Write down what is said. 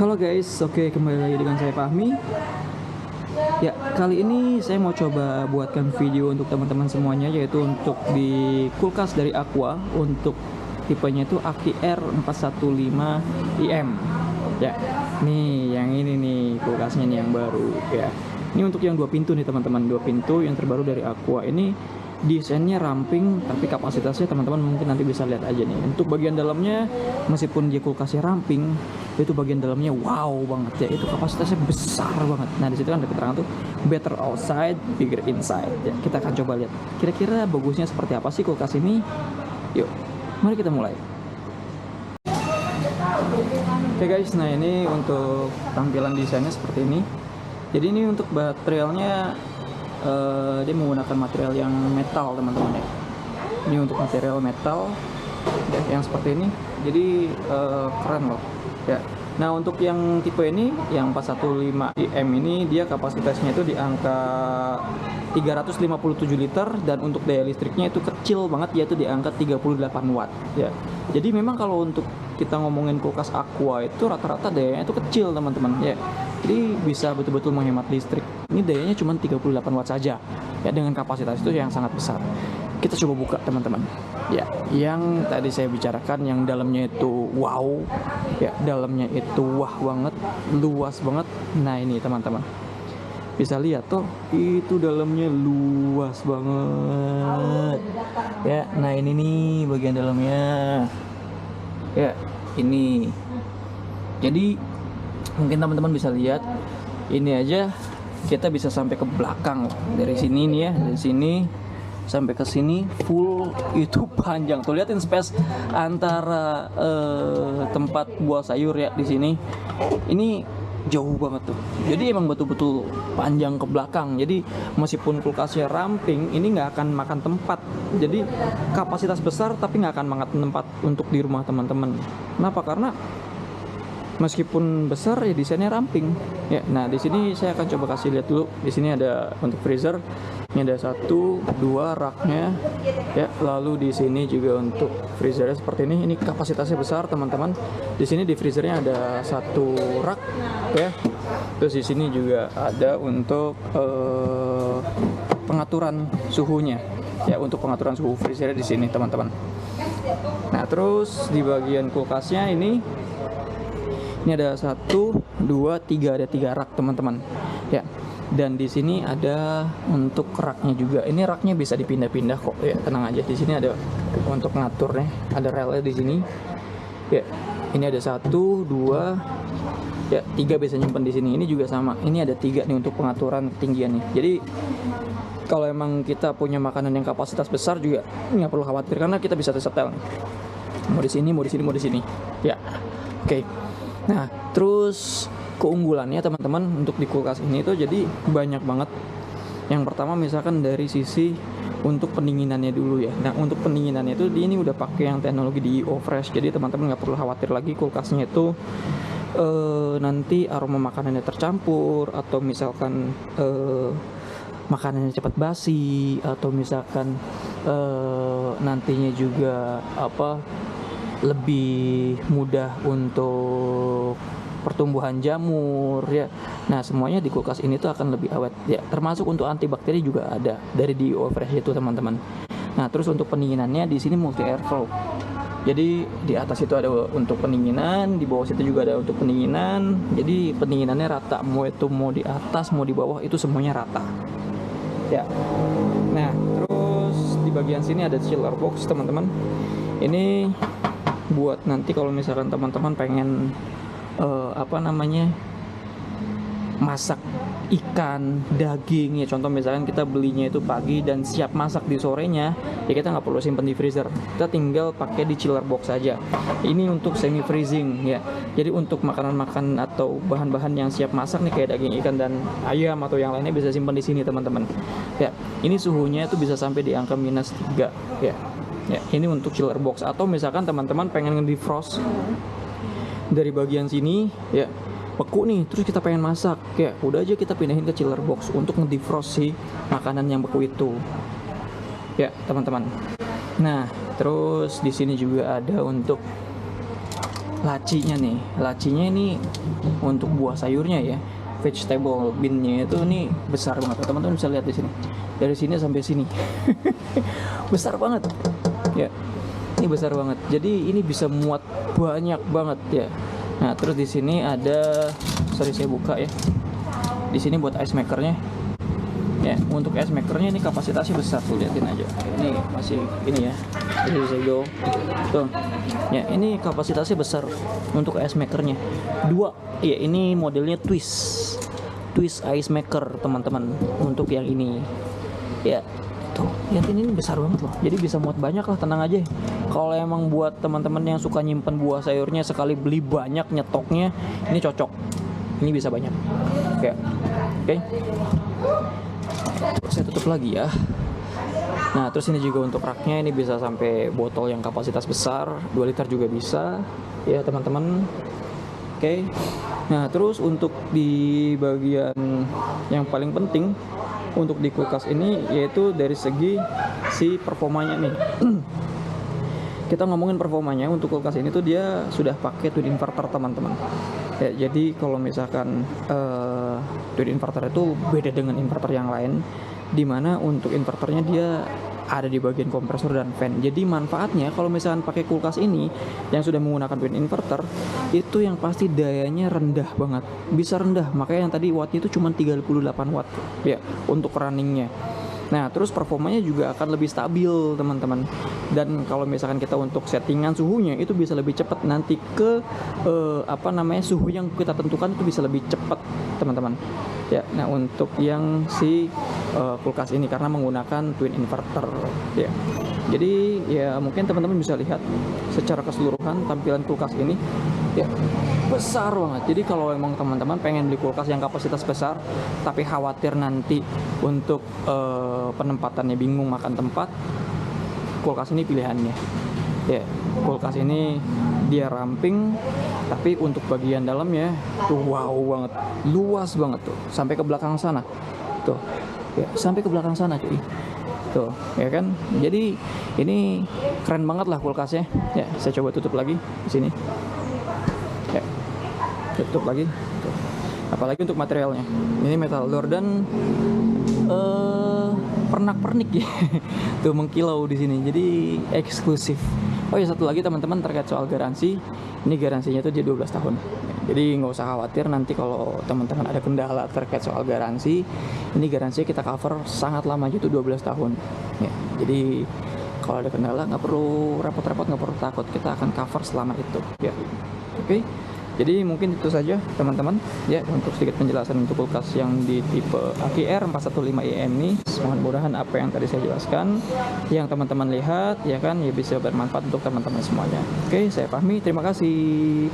Halo guys, oke, kembali lagi dengan saya Fahmi. Ya, kali ini saya mau coba buatkan video untuk teman-teman semuanya, yaitu untuk di kulkas dari Aqua, untuk tipenya itu Aki R415IM. Ya, nih yang ini nih kulkasnya nih yang baru ya. Ini untuk yang 2 pintu nih teman-teman, 2 pintu yang terbaru dari Aqua. Ini desainnya ramping, tapi kapasitasnya teman-teman mungkin nanti bisa lihat aja nih. Untuk bagian dalamnya, meskipun dia kulkasnya ramping, itu bagian dalamnya wow banget ya. Itu kapasitasnya besar banget. Nah, di situ kan ada keterangan tuh better outside, bigger inside. Ya, kita akan coba lihat. Kira-kira bagusnya seperti apa sih kulkas ini? Yuk, mari kita mulai. Oke guys, nah ini untuk tampilan desainnya seperti ini. Jadi ini untuk materialnya dia menggunakan material yang metal teman-teman ya. Ini untuk material metal ya, yang seperti ini. Jadi keren loh ya. Nah untuk yang tipe ini yang 415IM ini dia kapasitasnya itu di angka 357 liter, dan untuk daya listriknya itu kecil banget, yaitu di angka 38 watt ya. Jadi memang kalau untuk kita ngomongin kulkas Aqua itu rata-rata dayanya itu kecil teman-teman ya. Jadi bisa betul-betul menghemat listrik. Ini dayanya cuma 38 watt saja ya, dengan kapasitas itu yang sangat besar. Kita coba buka teman-teman ya. Yang tadi saya bicarakan yang dalamnya itu wow ya, dalamnya itu wah banget, luas banget. Nah ini teman-teman bisa lihat tuh, itu dalamnya luas banget ya. Nah ini nih bagian dalamnya ya, ini. Jadi mungkin teman-teman bisa lihat, ini aja kita bisa sampai ke belakang dari sini nih ya, dari sini sampai ke sini full, itu panjang tuh. Liatin space antara tempat buah sayur ya di sini. Ini jauh banget tuh. Jadi emang betul-betul panjang ke belakang. Jadi meskipun kulkasnya ramping, ini nggak akan makan tempat. Jadi kapasitas besar tapi nggak akan makan tempat untuk di rumah teman-teman. Kenapa? Karena meskipun besar ya desainnya ramping ya. Nah di sini saya akan coba kasih lihat dulu. Di sini ada untuk freezer. Ini ada 1, 2 raknya ya. Lalu di sini juga untuk freezernya seperti ini. Ini kapasitasnya besar teman-teman. Di sini di freezernya ada 1 rak ya. Terus di sini juga ada untuk pengaturan suhunya ya, untuk pengaturan suhu freezernya di sini teman-teman. Nah terus di bagian kulkasnya ini ada 1, 2, 3, ada 3 rak teman-teman ya. Dan di sini ada untuk raknya juga. Ini raknya bisa dipindah-pindah kok ya, tenang aja. Di sini ada untuk ngaturnya, ada relnya di sini ya. Ini ada 1, 2 ya, 3 bisa nyimpen di sini. Ini juga sama, ini ada 3 nih untuk pengaturan ketinggian nih. Jadi kalau emang kita punya makanan yang kapasitas besar juga nggak perlu khawatir, karena kita bisa setel nih. Mau di sini, mau di sini, mau di sini ya. Oke. Nah terus keunggulannya teman-teman untuk di kulkas ini tuh jadi banyak banget. Yang pertama misalkan dari sisi untuk pendinginannya dulu ya. Nah untuk pendinginannya itu ini udah pakai yang teknologi DO Fresh. Jadi teman-teman nggak perlu khawatir lagi kulkasnya itu nanti aroma makanannya tercampur, atau misalkan makanannya cepat basi, atau misalkan nantinya juga lebih mudah untuk pertumbuhan jamur ya. Nah semuanya di kulkas ini tuh akan lebih awet ya, termasuk untuk antibakteri juga ada dari DO Fresh itu teman-teman. Nah terus untuk pendinginannya di sini multi airflow. Jadi di atas itu ada untuk pendinginan, di bawah situ juga ada untuk pendinginan. Jadi pendinginannya rata, mau di atas mau di bawah itu semuanya rata ya. Nah terus di bagian sini ada chiller box teman-teman. Ini buat nanti kalau misalkan teman-teman pengen masak ikan, daging ya. Contoh misalkan kita belinya itu pagi dan siap masak di sorenya ya, kita nggak perlu simpan di freezer, kita tinggal pakai di chiller box saja. Ini untuk semi freezing ya. Jadi untuk makanan-makanan atau bahan-bahan yang siap masak nih, kayak daging ikan dan ayam atau yang lainnya, bisa simpan di sini teman-teman ya. Ini suhunya itu bisa sampai di angka -3 ya. Ya, ini untuk chiller box. Atau misalkan teman-teman pengen nge-defrost dari bagian sini ya, beku nih, terus kita pengen masak ya, udah aja kita pindahin ke chiller box untuk nge-defrost si makanan yang beku itu ya teman-teman. Nah terus di sini juga ada untuk lacinya nih. Lacinya ini untuk buah sayurnya ya. Vegetable binnya itu nih besar banget. Teman-teman bisa lihat di sini. Dari sini sampai sini. Besar banget. Ya. Ini besar banget. Jadi ini bisa muat banyak banget ya. Nah, terus di sini ada, sorry saya buka ya. Di sini buat ice makernya. Ya, untuk ice makernya ini kapasitasnya besar tuh, liatin aja. Ini masih ini ya. Ini bisa go. Tuh. Ya, ini kapasitasnya besar untuk ice makernya. Dua. Ya, ini modelnya twist. Twist ice maker, teman-teman. Untuk yang ini. Ya. Tuh, liatin ini besar banget loh. Jadi bisa muat banyak lah, tenang aja. Kalau emang buat teman-teman yang suka nyimpen buah sayurnya sekali beli banyak nyetoknya, ini cocok. Ini bisa banyak. Ya. Oke. Saya tutup lagi ya. Nah, terus ini juga untuk raknya, ini bisa sampai botol yang kapasitas besar, 2 liter juga bisa ya teman-teman. Oke. Nah, terus untuk di bagian yang paling penting untuk di kulkas ini, yaitu dari segi si performanya nih. Kita ngomongin performanya untuk kulkas ini tuh dia sudah pakai twin inverter teman-teman. Ya, jadi kalau misalkan twin inverter itu beda dengan inverter yang lain, dimana untuk inverternya dia ada di bagian kompresor dan fan. Jadi manfaatnya kalau misalkan pakai kulkas ini yang sudah menggunakan twin inverter, itu yang pasti dayanya rendah banget, bisa rendah. Makanya yang tadi wattnya itu cuma 38 watt ya untuk runningnya. Nah, terus performanya juga akan lebih stabil teman-teman. Dan kalau misalkan kita untuk settingan suhunya itu bisa lebih cepat, nanti ke suhu yang kita tentukan itu bisa lebih cepat teman-teman. Ya, nah untuk yang si kulkas ini karena menggunakan twin inverter ya. Jadi ya mungkin teman-teman bisa lihat secara keseluruhan tampilan kulkas ini ya besar banget. Jadi kalau emang teman-teman pengen beli kulkas yang kapasitas besar tapi khawatir nanti untuk penempatannya bingung makan tempat, kulkas ini pilihannya. Ya, kulkas ini dia ramping tapi untuk bagian dalamnya tuh wow banget, luas banget tuh sampai ke belakang sana. Tuh. Ya, sampai ke belakang sana cuy. Tuh, ya kan? Jadi ini keren banget lah kulkasnya. Ya, saya coba tutup lagi di sini. Ya. Tutup lagi. Tuh. Apalagi untuk materialnya. Ini metal door dan pernak-pernik ya. Tuh mengkilau di sini. Jadi eksklusif. Oh ya, satu lagi teman-teman terkait soal garansi. Ini garansinya tuh dia 12 tahun. Jadi nggak usah khawatir nanti kalau teman-teman ada kendala terkait soal garansi. Ini garansinya kita cover sangat lama, itu 12 tahun. Ya, jadi kalau ada kendala nggak perlu repot-repot, nggak perlu takut. Kita akan cover selama itu. Ya, oke. Jadi mungkin itu saja teman-teman ya untuk sedikit penjelasan untuk kulkas yang di tipe AKR 415EM ini. Mudah-mudahan apa yang tadi saya jelaskan yang teman-teman lihat ya kan ya bisa bermanfaat untuk teman-teman semuanya. Oke, saya Fahmi, terima kasih.